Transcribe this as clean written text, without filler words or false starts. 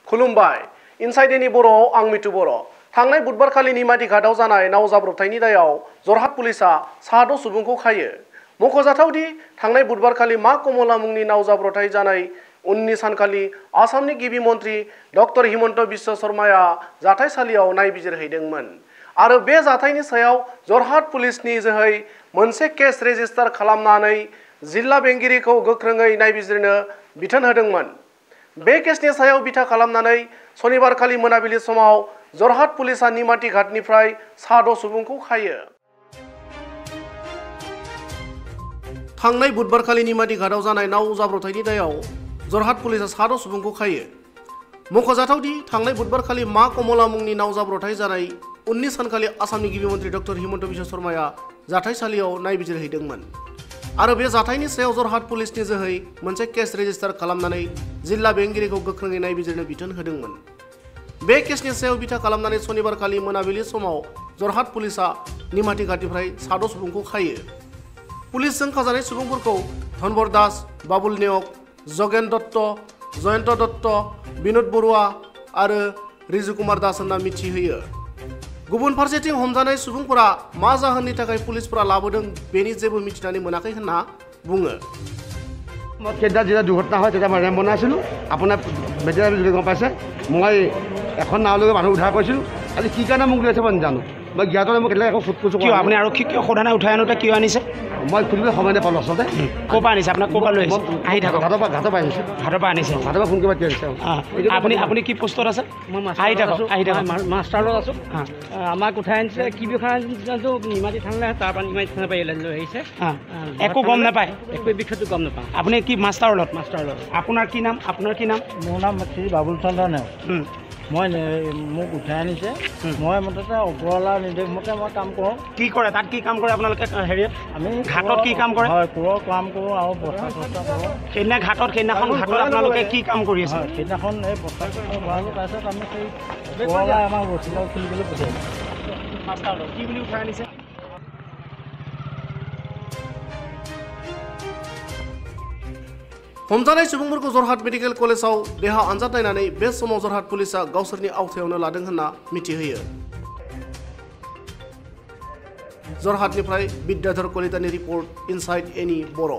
खुलुमबाय inside any बर'आव आं मिथु बर'। थांनाय बुधबारखालि निमाती घाटआव जानाय नाव जाब्रबथायनि दायाव जरहाट पुलिसा साद' सुबुंखौ खायो। मख'जाथावदि थांनाय बुधबारखालि मा कमला मुंनि नाव जाब्रबथाय जानाय उननि सानखालि आसामनि गिबि मन्त्रि डक्टर हिमन्त बिश्व शर्माया जाथायसालियाव नायबिजिरहैदोंमोन आरो बे जाथायनि सायाव जरहाट पुलिसनि जोहै मोनसे केस रेजिस्टार खालामनानै जिल्ला बेंगिरिखौ गोख्रोङै नायबिजिरनो बिथोन होदोंमोन। बे केसनि सायाव बिथा खालामनानै सनिबारखालि मोनाबिलि समाव जरहाट पुलिसा निमाती घाटनिफ्राय साद' सुबुंखौ खायो। थांनाय बुधबारखालि निमाती घाटआव जानाय नाव जाब्रबथायनि दायाव जरहाट पुलिसा साद' सुबुंखौ खायो। मख'जाथावदि थांनाय बुधबारखालि मा कमला मुंनि नाव जाब्रबथाय जानाय उननि सानखालि आसामनि गिबि मन्त्रि डक्टर हिमन्त बिश्व शर्माया जाथायसालियाव नायबिजिरहैदोंमोन आरो बे जाथायनि सायाव जरहाट पुलिसनि जोहै मोनसे केस रेजिस्टार खालामनानै जिल्ला बेंगिरिखौ गोख्रोङै नायबिजिरनो बिथोन होदोंमोन। बे केसनि सायाव बिथा खालामनानै सनिबारखालि मोनाबिलि समाव जरहाट पुलिसा निमाती घाटनिफ्राय साद' सुबुंखौ खायो। पुलिसजों खाजानाय सुबुंफोरखौ धनबर दास, बाबुल नेवक, जगेन दत्त, जयन्त दत्त, बिनोद बरुवा आरो रिजु कुमार दास होनना मिथिहोयो। गुबुन फारसेथिं हमजानाय सुबुंफोरा मा जाहोननि थाखाय पुलिसफोरा लाबोदों बेनि जेबो मिथिनानै मोनाखै होनना बुङो। কেইটা যেতিয়া দুৰ্ঘটনা হয় তেতিয়া মই ৰেম বনাইছিলোঁ। আপোনাৰ বেটেৰীয়া যদি গম পাইছে মই এখন নাওলৈকে মানুহ উদ্ধাৰ কৰিছিলোঁ। আজি কি কাৰণে মোক লৈছে মই নাজানো। মই জ্ঞাতলৈ মোক কেতিয়াবা একো সোধ কিয় আপুনি আৰক্ষীক কিয় সোধা নাই? উঠাই আনোতে কিয় আনিছে? মই সুধিবলৈ সময় নাপালোঁ আচলতে। ক'ৰ পৰা আনিছে? আপোনাক ক'ৰ পৰা লৈ আহিছে? আহি থাকক। ঘাটৰ পৰা আহিছে। ঘাটৰ পৰা আনিছে। ঘাটৰ পৰা ফোন কৰিব আনিছে। আপুনি কি পোষ্টত আছে? আহি থাকক। মাষ্টাৰত আছোঁ। আমাক উঠাই আনিছে কি বিষয়ে আনিছে নিমাতী থানালৈ, তাৰপৰা নিমাতী থানাৰ পৰা লৈ আহিছে। একো গম নাপায়? একো বিষয়টো গম নাপাওঁ। আপুনি কি মাষ্টাৰৰ লগত? মাষ্টাৰৰ। আপোনাৰ কি নাম? আপোনাৰ কি নাম? মোৰ নাম শ্ৰী বাবুল চন্দ্ৰ নেওগ। মোক উঠাই আনিছে। মই মুঠতে ওপৰৱালাৰ নিৰ্দেশ মতে মই কাম কৰোঁ। কি কৰে তাত? কি কাম কৰে আপোনালোকে হেৰিত? আমি ঘাটত কি কাম কৰে? হয়, কোৰৰ কাম কৰোঁ আৰু বস্তা চস্তা কৰোঁ। সেইদিনাখন ঘাটত আপোনালোকে কি কাম কৰি আছে? সেইদিনাখন এই বস্তা চস্তা ভৰালোঁ। তাৰপিছত আমি সেই ওপৰৱালাই আমাক ৰচিলাও খুলিবলৈ পঠিয়াইছোঁ। মাষ্টাৰৰ কি বুলি উঠাই আনিছে? हमजानाय सुबुंफोरखौ जरहाट मेडिकेल कलेजाव देहा आनजाद नायनानै बे समाव जरहाट पुलिसा गावसोरनि आवथायावनो लादों होनना मिथिहोयो। जरहाटनिफ्राय बिद्याधर कलितानि रिपर्ट इनसाइड एनि बर'।